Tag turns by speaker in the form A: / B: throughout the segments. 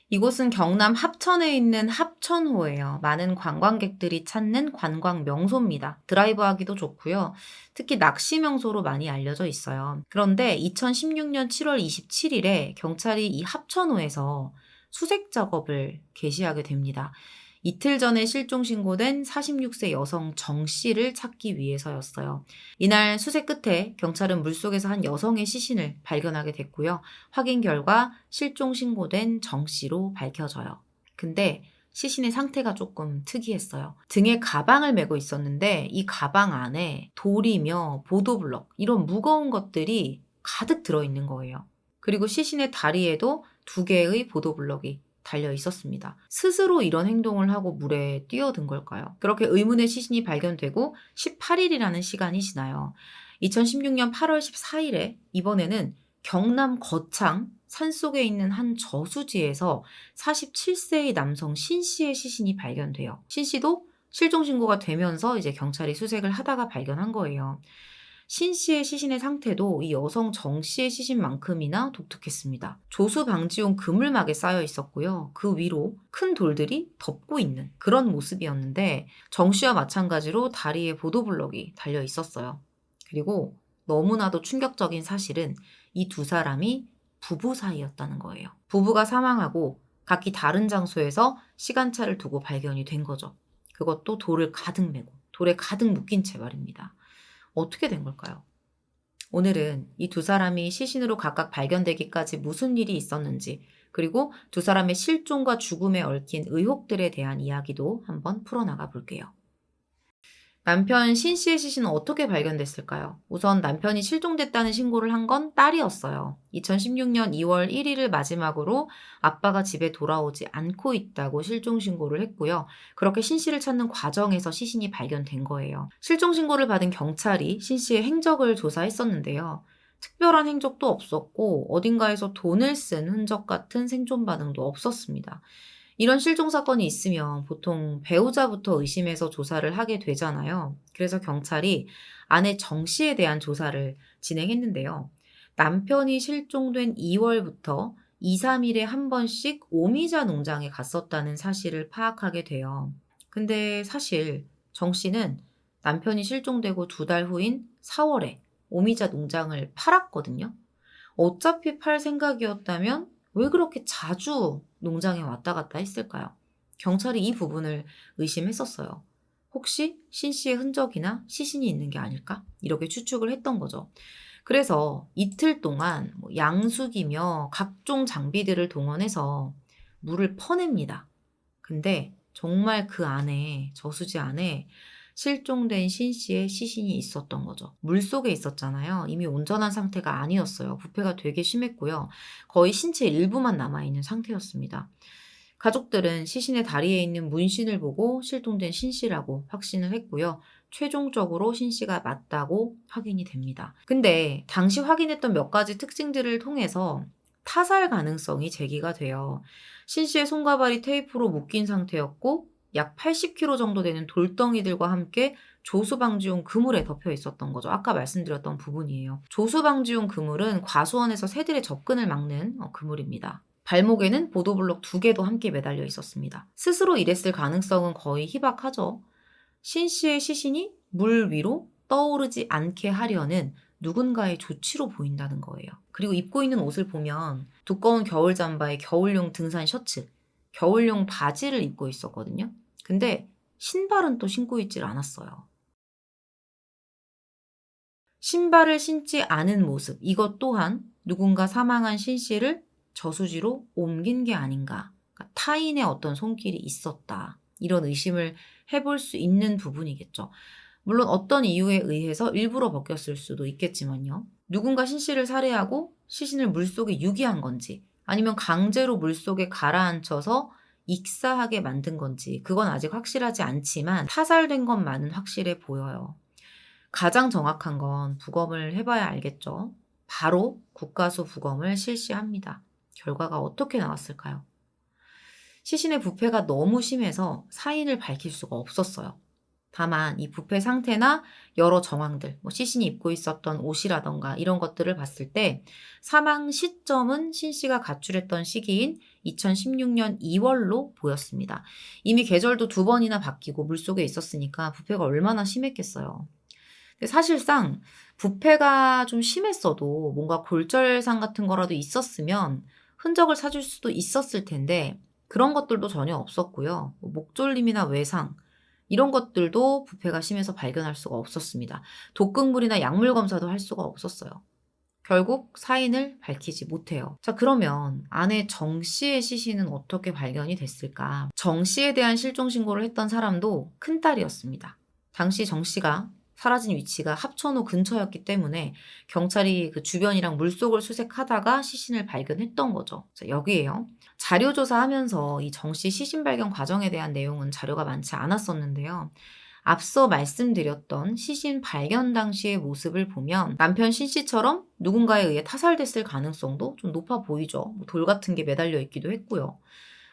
A: 이곳은 경남 합천에 있는 합천호예요. 많은 관광객들이 찾는 관광 명소입니다. 드라이브 하기도 좋고요. 특히 낚시 명소로 많이 알려져 있어요. 그런데 2016년 7월 27일에 경찰이 이 합천호에서 수색 작업을 개시하게 됩니다. 이틀 전에 실종 신고된 46세 여성 정 씨를 찾기 위해서였어요. 이날 수색 끝에 경찰은 물속에서 한 여성의 시신을 발견하게 됐고요. 확인 결과 실종 신고된 정 씨로 밝혀져요. 근데 시신의 상태가 조금 특이했어요. 등에 가방을 메고 있었는데 이 가방 안에 돌이며 보도블럭 이런 무거운 것들이 가득 들어있는 거예요. 그리고 시신의 다리에도 2개의 보도블럭이 달려 있었습니다. 스스로 이런 행동을 하고 물에 뛰어든 걸까요? 그렇게 의문의 시신이 발견되고 18일이라는 시간이 지나요. 2016년 8월 14일에 이번에는 경남 거창 산속에 있는 한 저수지에서 47세의 남성 신 씨의 시신이 발견돼요. 신 씨도 실종 신고가 되면서 이제 경찰이 수색을 하다가 발견한 거예요. 신 씨의 시신의 상태도 이 여성 정 씨의 시신만큼이나 독특했습니다. 조수 방지용 그물막에 쌓여 있었고요. 그 위로 큰 돌들이 덮고 있는 그런 모습이었는데 정 씨와 마찬가지로 다리에 보도블럭이 달려 있었어요. 그리고 너무나도 충격적인 사실은 이 두 사람이 부부 사이였다는 거예요. 부부가 사망하고 각기 다른 장소에서 시간차를 두고 발견이 된 거죠. 그것도 돌을 가득 메고 돌에 가득 묶인 채 말입니다. 어떻게 된 걸까요? 오늘은 이 두 사람이 시신으로 각각 발견되기까지 무슨 일이 있었는지, 그리고 두 사람의 실종과 죽음에 얽힌 의혹들에 대한 이야기도 한번 풀어나가 볼게요. 남편 신 씨의 시신은 어떻게 발견됐을까요? 우선 남편이 실종됐다는 신고를 한 건 딸이었어요. 2016년 2월 1일을 마지막으로 아빠가 집에 돌아오지 않고 있다고 실종 신고를 했고요. 그렇게 신 씨를 찾는 과정에서 시신이 발견된 거예요. 실종 신고를 받은 경찰이 신 씨의 행적을 조사했었는데요. 특별한 행적도 없었고 어딘가에서 돈을 쓴 흔적 같은 생존 반응도 없었습니다. 이런 실종 사건이 있으면 보통 배우자부터 의심해서 조사를 하게 되잖아요. 그래서 경찰이 아내 정 씨에 대한 조사를 진행했는데요. 남편이 실종된 2월부터 2, 3일에 한 번씩 오미자 농장에 갔었다는 사실을 파악하게 돼요. 근데 사실 정 씨는 남편이 실종되고 2달 후인 4월에 오미자 농장을 팔았거든요. 어차피 팔 생각이었다면 왜 그렇게 자주 농장에 왔다 갔다 했을까요? 경찰이 이 부분을 의심했었어요. 혹시 신 씨의 흔적이나 시신이 있는 게 아닐까? 이렇게 추측을 했던 거죠. 그래서 이틀 동안 양수기며 각종 장비들을 동원해서 물을 퍼냅니다. 근데 정말 그 안에, 저수지 안에 실종된 신 씨의 시신이 있었던 거죠. 물속에 있었잖아요. 이미 온전한 상태가 아니었어요. 부패가 되게 심했고요. 거의 신체 일부만 남아있는 상태였습니다. 가족들은 시신의 다리에 있는 문신을 보고 실종된 신 씨라고 확신을 했고요. 최종적으로 신 씨가 맞다고 확인이 됩니다. 근데 당시 확인했던 몇 가지 특징들을 통해서 타살 가능성이 제기가 돼요. 신 씨의 손과 발이 테이프로 묶인 상태였고 약 80kg 정도 되는 돌덩이들과 함께 조수방지용 그물에 덮여 있었던 거죠. 아까 말씀드렸던 부분이에요. 조수방지용 그물은 과수원에서 새들의 접근을 막는 그물입니다. 발목에는 보도블록 2개도 함께 매달려 있었습니다. 스스로 일했을 가능성은 거의 희박하죠. 신 씨의 시신이 물 위로 떠오르지 않게 하려는 누군가의 조치로 보인다는 거예요. 그리고 입고 있는 옷을 보면 두꺼운 겨울 잠바에 겨울용 등산 셔츠, 겨울용 바지를 입고 있었거든요. 근데 신발은 또 신고 있질 않았어요. 신발을 신지 않은 모습, 이것 또한 누군가 사망한 신 씨를 저수지로 옮긴 게 아닌가. 그러니까 타인의 어떤 손길이 있었다. 이런 의심을 해볼 수 있는 부분이겠죠. 물론 어떤 이유에 의해서 일부러 벗겼을 수도 있겠지만요. 누군가 신 씨를 살해하고 시신을 물속에 유기한 건지 아니면 강제로 물속에 가라앉혀서 익사하게 만든 건지 그건 아직 확실하지 않지만 타살된 것만은 확실해 보여요. 가장 정확한 건 부검을 해봐야 알겠죠. 바로 국가수 부검을 실시합니다. 결과가 어떻게 나왔을까요? 시신의 부패가 너무 심해서 사인을 밝힐 수가 없었어요. 다만 이 부패 상태나 여러 정황들, 뭐 시신이 입고 있었던 옷이라던가 이런 것들을 봤을 때 사망 시점은 신 씨가 가출했던 시기인 2016년 2월로 보였습니다. 이미 계절도 2번이나 바뀌고 물속에 있었으니까 부패가 얼마나 심했겠어요. 근데 사실상 부패가 좀 심했어도 뭔가 골절상 같은 거라도 있었으면 흔적을 찾을 수도 있었을 텐데 그런 것들도 전혀 없었고요. 뭐 목졸림이나 외상 이런 것들도 부패가 심해서 발견할 수가 없었습니다. 독극물이나 약물 검사도 할 수가 없었어요. 결국 사인을 밝히지 못해요. 자, 그러면 아내 정 씨의 시신은 어떻게 발견이 됐을까? 정 씨에 대한 실종 신고를 했던 사람도 큰딸이었습니다. 당시 정 씨가 사라진 위치가 합천호 근처였기 때문에 경찰이 그 주변이랑 물속을 수색하다가 시신을 발견했던 거죠. 자, 여기에요. 자료 조사하면서 이 정 씨 시신 발견 과정에 대한 내용은 자료가 많지 않았었는데요. 앞서 말씀드렸던 시신 발견 당시의 모습을 보면 남편 신 씨처럼 누군가에 의해 타살됐을 가능성도 좀 높아 보이죠. 뭐 돌 같은 게 매달려 있기도 했고요.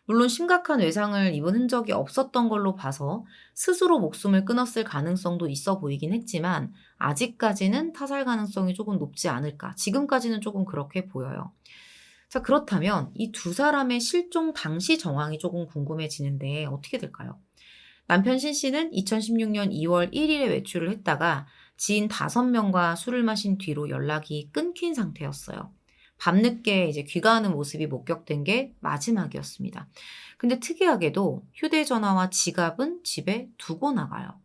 A: 물론 심각한 외상을 입은 흔적이 없었던 걸로 봐서 스스로 목숨을 끊었을 가능성도 있어 보이긴 했지만 아직까지는 타살 가능성이 조금 높지 않을까. 지금까지는 조금 그렇게 보여요. 자, 그렇다면 이 두 사람의 실종 당시 정황이 조금 궁금해지는데 어떻게 될까요? 남편 신 씨는 2016년 2월 1일에 외출을 했다가 지인 5명과 술을 마신 뒤로 연락이 끊긴 상태였어요. 밤늦게 이제 귀가하는 모습이 목격된 게 마지막이었습니다. 근데 특이하게도 휴대전화와 지갑은 집에 두고 나가요.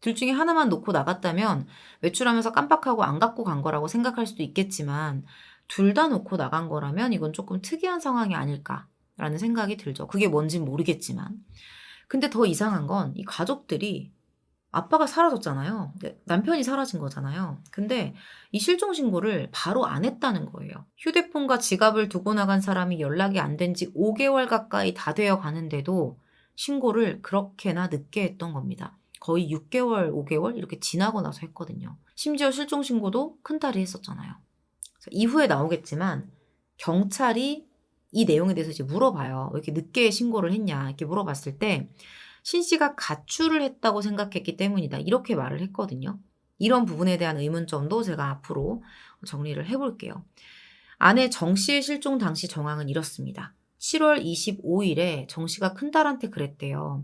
A: 둘 중에 하나만 놓고 나갔다면 외출하면서 깜빡하고 안 갖고 간 거라고 생각할 수도 있겠지만 둘 다 놓고 나간 거라면 이건 조금 특이한 상황이 아닐까라는 생각이 들죠. 그게 뭔진 모르겠지만. 근데 더 이상한 건 이 가족들이 아빠가 사라졌잖아요. 근데 남편이 사라진 거잖아요. 근데 이 실종 신고를 바로 안 했다는 거예요. 휴대폰과 지갑을 두고 나간 사람이 연락이 안 된 지 5개월 가까이 다 되어 가는데도 신고를 그렇게나 늦게 했던 겁니다. 거의 6개월, 5개월 이렇게 지나고 나서 했거든요. 심지어 실종 신고도 큰딸이 했었잖아요. 그래서 이후에 나오겠지만 경찰이 이 내용에 대해서 이제 물어봐요. 왜 이렇게 늦게 신고를 했냐 이렇게 물어봤을 때 신 씨가 가출을 했다고 생각했기 때문이다. 이렇게 말을 했거든요. 이런 부분에 대한 의문점도 제가 앞으로 정리를 해볼게요. 아내 정 씨의 실종 당시 정황은 이렇습니다. 7월 25일에 정 씨가 큰딸한테 그랬대요.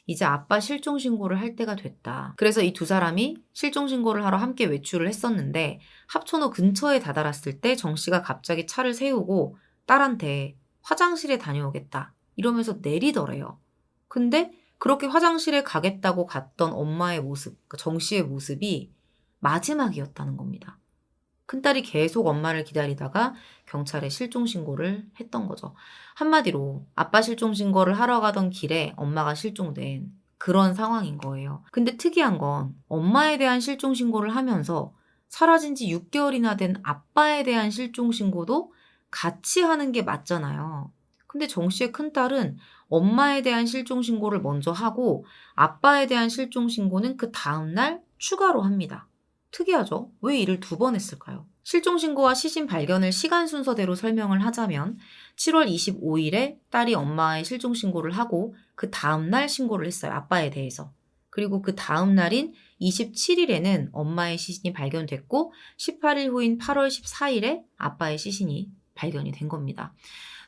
A: 이제 아빠 실종 신고를 할 때가 됐다. 그래서 이 두 사람이 실종 신고를 하러 함께 외출을 했었는데 합천호 근처에 다다랐을 때 정 씨가 갑자기 차를 세우고 딸한테 화장실에 다녀오겠다. 이러면서 내리더래요. 근데 그렇게 화장실에 가겠다고 갔던 엄마의 모습, 그러니까 정 씨의 모습이 마지막이었다는 겁니다. 큰딸이 계속 엄마를 기다리다가 경찰에 실종 신고를 했던 거죠. 한마디로 아빠 실종 신고를 하러 가던 길에 엄마가 실종된 그런 상황인 거예요. 근데 특이한 건 엄마에 대한 실종 신고를 하면서 사라진 지 6개월이나 된 아빠에 대한 실종 신고도 같이 하는 게 맞잖아요. 근데 정 씨의 큰딸은 엄마에 대한 실종 신고를 먼저 하고 아빠에 대한 실종 신고는 그 다음날 추가로 합니다. 특이하죠? 왜 일을 2번 했을까요? 실종 신고와 시신 발견을 시간 순서대로 설명을 하자면 7월 25일에 딸이 엄마의 실종 신고를 하고 그 다음날 신고를 했어요. 아빠에 대해서. 그리고 그 다음날인 27일에는 엄마의 시신이 발견됐고 18일 후인 8월 14일에 아빠의 시신이 발견이 된 겁니다.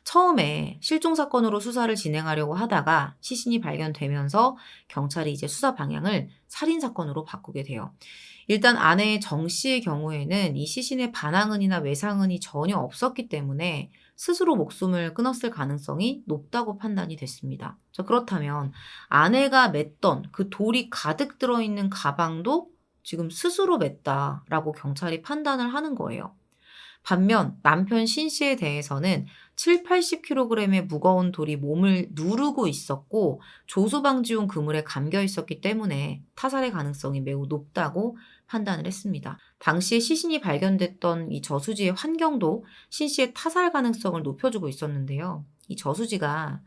A: 처음에 실종 사건으로 수사를 진행하려고 하다가 시신이 발견되면서 경찰이 이제 수사 방향을 살인 사건으로 바꾸게 돼요. 일단 아내 정 씨의 경우에는 이 시신의 반항은이나 외상은이 전혀 없었기 때문에 스스로 목숨을 끊었을 가능성이 높다고 판단이 됐습니다. 자, 그렇다면 아내가 맸던 그 돌이 가득 들어있는 가방도 지금 스스로 맸다라고 경찰이 판단을 하는 거예요. 반면 남편 신 씨에 대해서는 7, 80kg의 무거운 돌이 몸을 누르고 있었고 조수방지용 그물에 감겨 있었기 때문에 타살의 가능성이 매우 높다고 판단을 했습니다. 당시에 시신이 발견됐던 이 저수지의 환경도 신 씨의 타살 가능성을 높여주고 있었는데요. 이 저수지가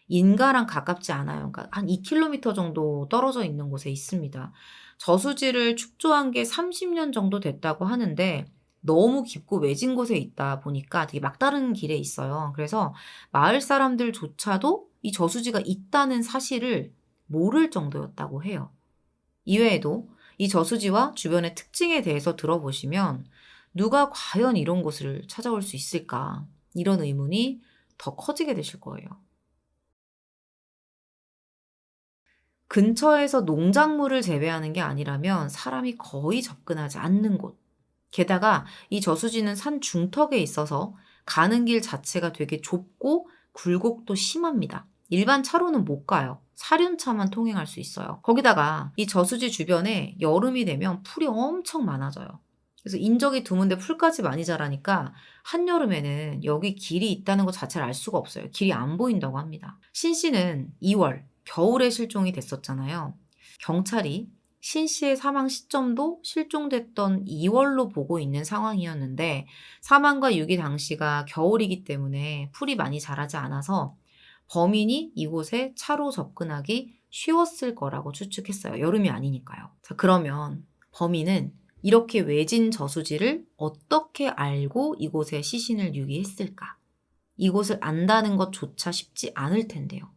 A: 인가랑 가깝지 않아요. 그러니까 한 2km 정도 떨어져 있는 곳에 있습니다. 저수지를 축조한 게 30년 정도 됐다고 하는데 너무 깊고 외진 곳에 있다 보니까 되게 막다른 길에 있어요. 그래서 마을 사람들조차도 이 저수지가 있다는 사실을 모를 정도였다고 해요. 이외에도 이 저수지와 주변의 특징에 대해서 들어보시면 누가 과연 이런 곳을 찾아올 수 있을까? 이런 의문이 더 커지게 되실 거예요. 근처에서 농작물을 재배하는 게 아니라면 사람이 거의 접근하지 않는 곳. 게다가 이 저수지는 산 중턱에 있어서 가는 길 자체가 되게 좁고 굴곡도 심합니다. 일반 차로는 못 가요. 사륜차만 통행할 수 있어요. 거기다가 이 저수지 주변에 여름이 되면 풀이 엄청 많아져요. 그래서 인적이 드문데 풀까지 많이 자라니까 한여름에는 여기 길이 있다는 것 자체를 알 수가 없어요. 길이 안 보인다고 합니다. 신 씨는 2월, 겨울에 실종이 됐었잖아요. 경찰이 신 씨의 사망 시점도 실종됐던 2월로 보고 있는 상황이었는데 사망과 유기 당시가 겨울이기 때문에 풀이 많이 자라지 않아서 범인이 이곳에 차로 접근하기 쉬웠을 거라고 추측했어요. 여름이 아니니까요. 자, 그러면 범인은 이렇게 외진 저수지를 어떻게 알고 이곳에 시신을 유기했을까? 이곳을 안다는 것조차 쉽지 않을 텐데요.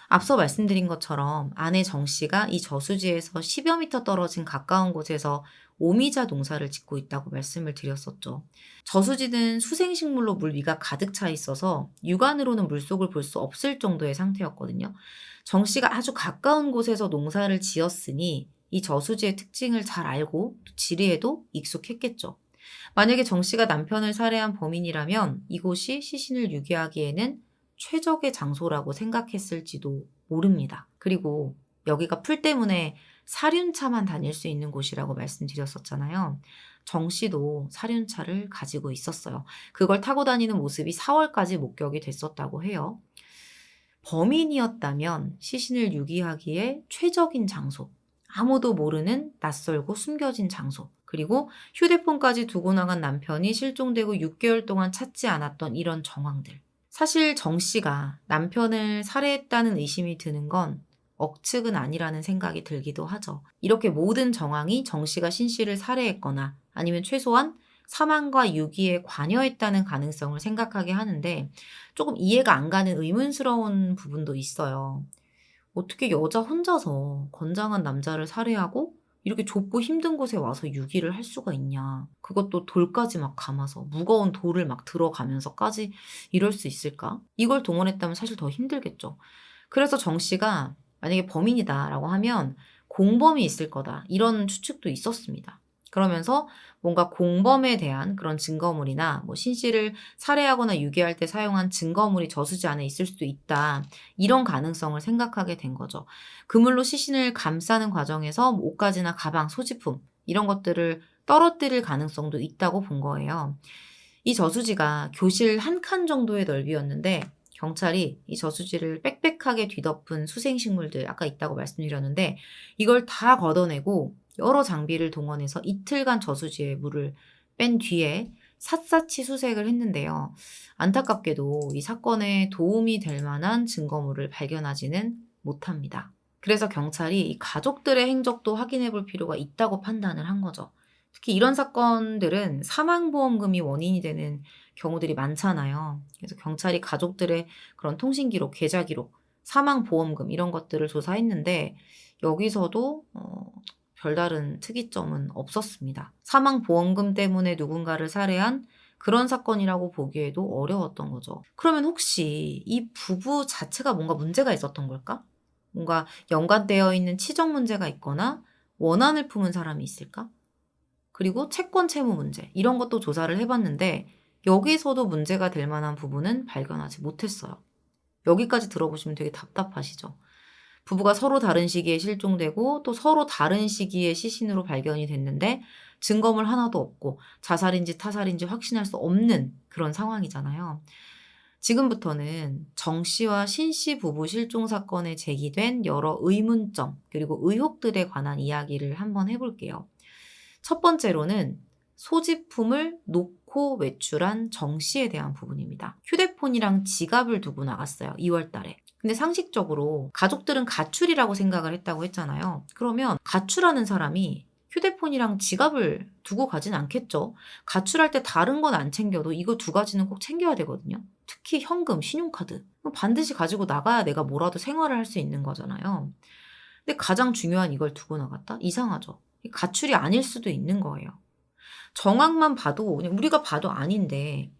A: 앞서 말씀드린 것처럼 아내 정 씨가 이 저수지에서 10여 미터 떨어진 가까운 곳에서 오미자 농사를 짓고 있다고 말씀을 드렸었죠. 저수지는 수생식물로 물 위가 가득 차 있어서 육안으로는 물속을 볼 수 없을 정도의 상태였거든요. 정 씨가 아주 가까운 곳에서 농사를 지었으니 이 저수지의 특징을 잘 알고 또 지리에도 익숙했겠죠. 만약에 정 씨가 남편을 살해한 범인이라면 이곳이 시신을 유기하기에는 최적의 장소라고 생각했을지도 모릅니다. 그리고 여기가 풀 때문에 사륜차만 다닐 수 있는 곳이라고 말씀드렸었잖아요. 정 씨도 사륜차를 가지고 있었어요. 그걸 타고 다니는 모습이 4월까지 목격이 됐었다고 해요. 범인이었다면 시신을 유기하기에 최적인 장소, 아무도 모르는 낯설고 숨겨진 장소, 그리고 휴대폰까지 두고 나간 남편이 실종되고 6개월 동안 찾지 않았던 이런 정황들. 사실 정 씨가 남편을 살해했다는 의심이 드는 건 억측은 아니라는 생각이 들기도 하죠. 이렇게 모든 정황이 정 씨가 신 씨를 살해했거나 아니면 최소한 사망과 유기에 관여했다는 가능성을 생각하게 하는데 조금 이해가 안 가는 의문스러운 부분도 있어요. 어떻게 여자 혼자서 건장한 남자를 살해하고 이렇게 좁고 힘든 곳에 와서 유기를 할 수가 있냐. 그것도 돌까지 막 감아서 무거운 돌을 막 들어가면서까지 이럴 수 있을까? 이걸 동원했다면 사실 더 힘들겠죠. 그래서 정 씨가 만약에 범인이다라고 하면 공범이 있을 거다. 이런 추측도 있었습니다. 그러면서 뭔가 공범에 대한 그런 증거물이나 뭐 신 씨를 살해하거나 유기할 때 사용한 증거물이 저수지 안에 있을 수도 있다. 이런 가능성을 생각하게 된 거죠. 그물로 시신을 감싸는 과정에서 뭐 옷가지나 가방, 소지품 이런 것들을 떨어뜨릴 가능성도 있다고 본 거예요. 이 저수지가 교실 한 칸 정도의 넓이였는데 경찰이 이 저수지를 빽빽하게 뒤덮은 수생식물들 아까 있다고 말씀드렸는데 이걸 다 걷어내고 여러 장비를 동원해서 이틀간 저수지에 물을 뺀 뒤에 샅샅이 수색을 했는데요. 안타깝게도 이 사건에 도움이 될 만한 증거물을 발견하지는 못합니다. 그래서 경찰이 이 가족들의 행적도 확인해 볼 필요가 있다고 판단을 한 거죠. 특히 이런 사건들은 사망보험금이 원인이 되는 경우들이 많잖아요. 그래서 경찰이 가족들의 그런 통신 기록, 계좌 기록, 사망보험금 이런 것들을 조사했는데 여기서도 별다른 특이점은 없었습니다. 사망보험금 때문에 누군가를 살해한 그런 사건이라고 보기에도 어려웠던 거죠. 그러면 혹시 이 부부 자체가 뭔가 문제가 있었던 걸까? 뭔가 연관되어 있는 치적 문제가 있거나 원한을 품은 사람이 있을까? 그리고 채권 채무 문제 이런 것도 조사를 해봤는데 여기서도 문제가 될 만한 부분은 발견하지 못했어요. 여기까지 들어보시면 되게 답답하시죠? 부부가 서로 다른 시기에 실종되고 또 서로 다른 시기에 시신으로 발견이 됐는데 증거물 하나도 없고 자살인지 타살인지 확신할 수 없는 그런 상황이잖아요. 지금부터는 정 씨와 신 씨 부부 실종 사건에 제기된 여러 의문점 그리고 의혹들에 관한 이야기를 한번 해볼게요. 첫 번째로는 소지품을 놓고 외출한 정 씨에 대한 부분입니다. 휴대폰이랑 지갑을 두고 나갔어요. 2월 달에. 근데 상식적으로 가족들은 가출이라고 생각을 했다고 했잖아요. 그러면 가출하는 사람이 휴대폰이랑 지갑을 두고 가진 않겠죠. 가출할 때 다른 건 안 챙겨도 이거 두 가지는 꼭 챙겨야 되거든요. 특히 현금, 신용카드. 반드시 가지고 나가야 내가 뭐라도 생활을 할 수 있는 거잖아요. 근데 가장 중요한 이걸 두고 나갔다? 이상하죠. 가출이 아닐 수도 있는 거예요. 정황만 봐도 그냥 우리가 봐도 아닌데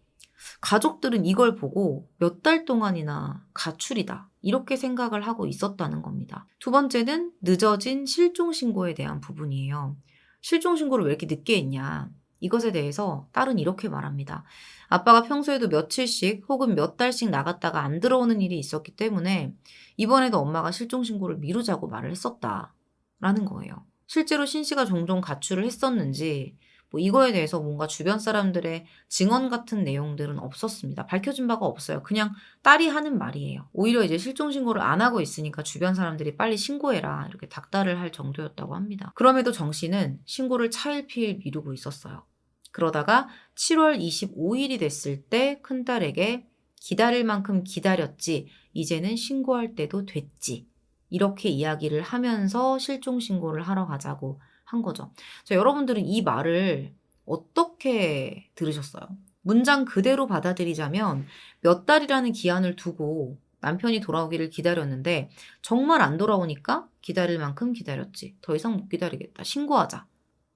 A: 가족들은 이걸 보고 몇 달 동안이나 가출이다. 이렇게 생각을 하고 있었다는 겁니다. 두 번째는 늦어진 실종 신고에 대한 부분이에요. 실종 신고를 왜 이렇게 늦게 했냐. 이것에 대해서 딸은 이렇게 말합니다. 아빠가 평소에도 며칠씩 혹은 몇 달씩 나갔다가 안 들어오는 일이 있었기 때문에 이번에도 엄마가 실종 신고를 미루자고 말을 했었다. 라는 거예요. 실제로 신 씨가 종종 가출을 했었는지 뭐 이거에 대해서 뭔가 주변 사람들의 증언 같은 내용들은 없었습니다. 밝혀진 바가 없어요. 그냥 딸이 하는 말이에요. 오히려 이제 실종 신고를 안 하고 있으니까 주변 사람들이 빨리 신고해라 이렇게 닥달을 할 정도였다고 합니다. 그럼에도 정 씨는 신고를 차일피일 미루고 있었어요. 그러다가 7월 25일이 됐을 때 큰딸에게 기다릴 만큼 기다렸지, 이제는 신고할 때도 됐지. 이렇게 이야기를 하면서 실종 신고를 하러 가자고 한 거죠. 자, 여러분들은 이 말을 어떻게 들으셨어요? 문장 그대로 받아들이자면 몇 달이라는 기한을 두고 남편이 돌아오기를 기다렸는데 정말 안 돌아오니까 기다릴 만큼 기다렸지. 더 이상 못 기다리겠다. 신고하자.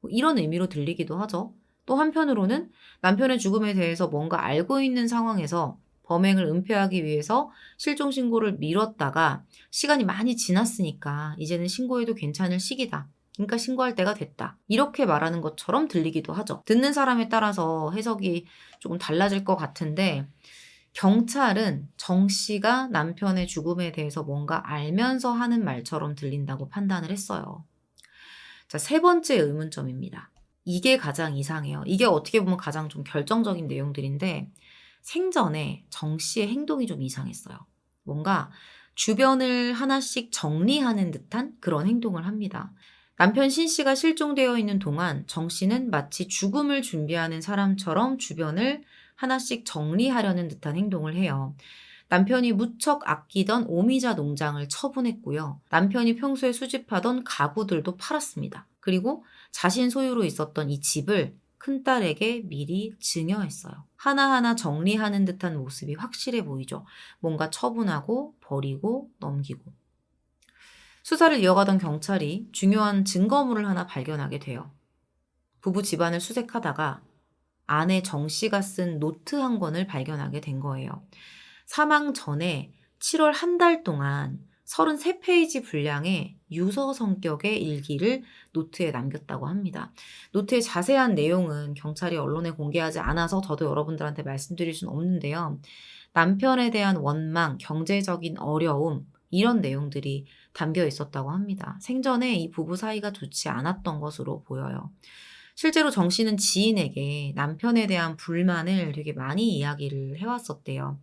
A: 뭐 이런 의미로 들리기도 하죠. 또 한편으로는 남편의 죽음에 대해서 뭔가 알고 있는 상황에서 범행을 은폐하기 위해서 실종 신고를 미뤘다가 시간이 많이 지났으니까 이제는 신고해도 괜찮을 시기다. 그러니까 신고할 때가 됐다. 이렇게 말하는 것처럼 들리기도 하죠. 듣는 사람에 따라서 해석이 조금 달라질 것 같은데 경찰은 정 씨가 남편의 죽음에 대해서 뭔가 알면서 하는 말처럼 들린다고 판단을 했어요. 자, 세 번째 의문점입니다. 이게 가장 이상해요. 이게 어떻게 보면 가장 좀 결정적인 내용들인데 생전에 정 씨의 행동이 좀 이상했어요. 뭔가 주변을 하나씩 정리하는 듯한 그런 행동을 합니다. 남편 신 씨가 실종되어 있는 동안 정 씨는 마치 죽음을 준비하는 사람처럼 주변을 하나씩 정리하려는 듯한 행동을 해요. 남편이 무척 아끼던 오미자 농장을 처분했고요. 남편이 평소에 수집하던 가구들도 팔았습니다. 그리고 자신 소유로 있었던 이 집을 큰딸에게 미리 증여했어요. 하나하나 정리하는 듯한 모습이 확실해 보이죠. 뭔가 처분하고 버리고 넘기고. 수사를 이어가던 경찰이 중요한 증거물을 하나 발견하게 돼요. 부부 집안을 수색하다가 아내 정 씨가 쓴 노트 한 권을 발견하게 된 거예요. 사망 전에 7월 한 달 동안 33페이지 분량의 유서 성격의 일기를 노트에 남겼다고 합니다. 노트의 자세한 내용은 경찰이 언론에 공개하지 않아서 저도 여러분들한테 말씀드릴 수는 없는데요. 남편에 대한 원망, 경제적인 어려움, 이런 내용들이 담겨 있었다고 합니다. 생전에 이 부부 사이가 좋지 않았던 것으로 보여요. 실제로 정 씨는 지인에게 남편에 대한 불만을 되게 많이 이야기를 해왔었대요.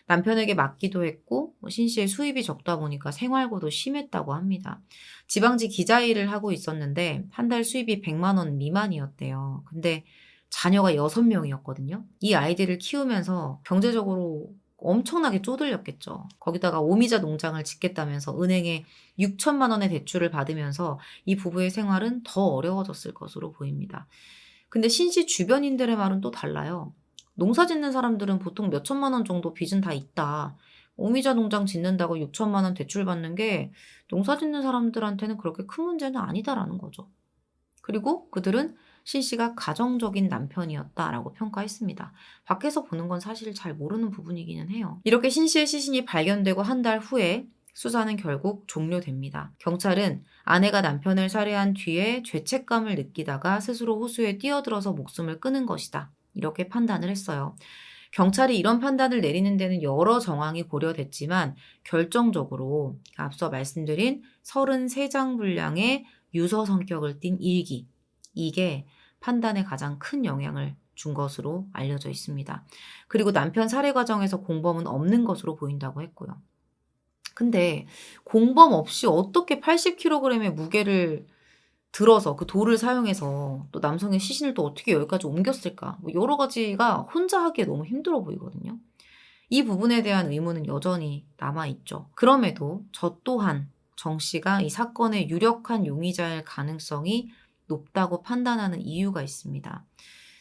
A: 남편에게 맡기도 했고 신 씨의 수입이 적다 보니까 생활고도 심했다고 합니다. 지방지 기자 일을 하고 있었는데 한 달 수입이 100만 원 미만이었대요. 근데 자녀가 6명이었거든요. 이 아이들을 키우면서 경제적으로 엄청나게 쪼들렸겠죠. 거기다가 오미자 농장을 짓겠다면서 은행에 6천만 원의 대출을 받으면서 이 부부의 생활은 더 어려워졌을 것으로 보입니다. 근데 신씨 주변인들의 말은 또 달라요. 농사 짓는 사람들은 보통 몇 천만 원 정도 빚은 다 있다. 오미자 농장 짓는다고 6천만 원 대출 받는 게 농사 짓는 사람들한테는 그렇게 큰 문제는 아니다라는 거죠. 그리고 그들은 신 씨가 가정적인 남편이었다라고 평가했습니다. 밖에서 보는 건 사실 잘 모르는 부분이기는 해요. 이렇게 신 씨의 시신이 발견되고 한 달 후에 수사는 결국 종료됩니다. 경찰은 아내가 남편을 살해한 뒤에 죄책감을 느끼다가 스스로 호수에 뛰어들어서 목숨을 끊은 것이다. 이렇게 판단을 했어요. 경찰이 이런 판단을 내리는 데는 여러 정황이 고려됐지만 결정적으로 앞서 말씀드린 33장 분량의 유서 성격을 띤 일기, 이게 판단에 가장 큰 영향을 준 것으로 알려져 있습니다. 그리고 남편 살해 과정에서 공범은 없는 것으로 보인다고 했고요. 근데 공범 없이 어떻게 80kg의 무게를 들어서 그 돌을 사용해서 또 남성의 시신을 또 어떻게 여기까지 옮겼을까? 뭐 여러 가지가 혼자 하기에 너무 힘들어 보이거든요. 이 부분에 대한 의문은 여전히 남아있죠. 그럼에도 저 또한 정 씨가 이 사건의 유력한 용의자일 가능성이 높다고 판단하는 이유가 있습니다.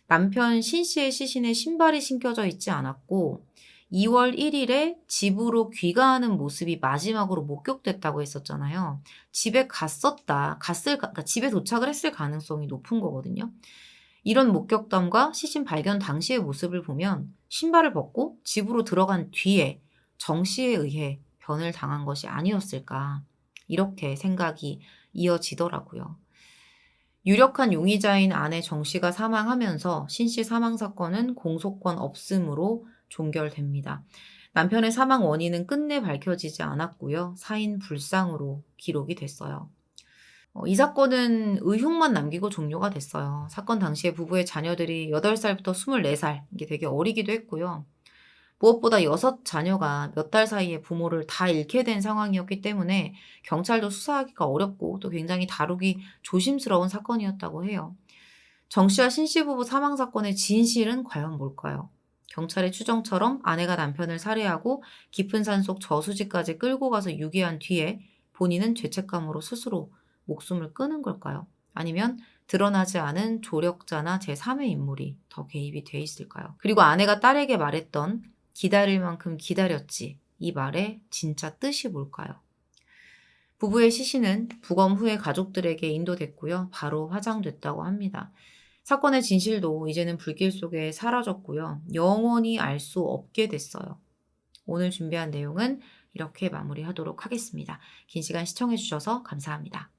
A: 남편 신 씨의 시신에 신발이 신겨져 있지 않았고 2월 1일에 집으로 귀가하는 모습이 마지막으로 목격됐다고 했었잖아요. 집에 그러니까 집에 도착을 했을 가능성이 높은 거거든요. 이런 목격담과 시신 발견 당시의 모습을 보면 신발을 벗고 집으로 들어간 뒤에 정 씨에 의해 변을 당한 것이 아니었을까, 이렇게 생각이 이어지더라고요. 유력한 용의자인 아내 정 씨가 사망하면서 신 씨 사망 사건은 공소권 없음으로 종결됩니다. 남편의 사망 원인은 끝내 밝혀지지 않았고요. 사인 불상으로 기록이 됐어요. 이 사건은 의혹만 남기고 종료가 됐어요. 사건 당시에 부부의 자녀들이 8살부터 24살, 이게 되게 어리기도 했고요. 무엇보다 6자녀가 몇 달 사이에 부모를 다 잃게 된 상황이었기 때문에 경찰도 수사하기가 어렵고 또 굉장히 다루기 조심스러운 사건이었다고 해요. 정 씨와 신 씨 부부 사망 사건의 진실은 과연 뭘까요? 경찰의 추정처럼 아내가 남편을 살해하고 깊은 산속 저수지까지 끌고 가서 유기한 뒤에 본인은 죄책감으로 스스로 목숨을 끊은 걸까요? 아니면 드러나지 않은 조력자나 제3의 인물이 더 개입이 돼 있을까요? 그리고 아내가 딸에게 말했던 기다릴 만큼 기다렸지, 이 말의 진짜 뜻이 뭘까요? 부부의 시신은 부검 후에 가족들에게 인도됐고요. 바로 화장됐다고 합니다. 사건의 진실도 이제는 불길 속에 사라졌고요. 영원히 알 수 없게 됐어요. 오늘 준비한 내용은 이렇게 마무리하도록 하겠습니다. 긴 시간 시청해주셔서 감사합니다.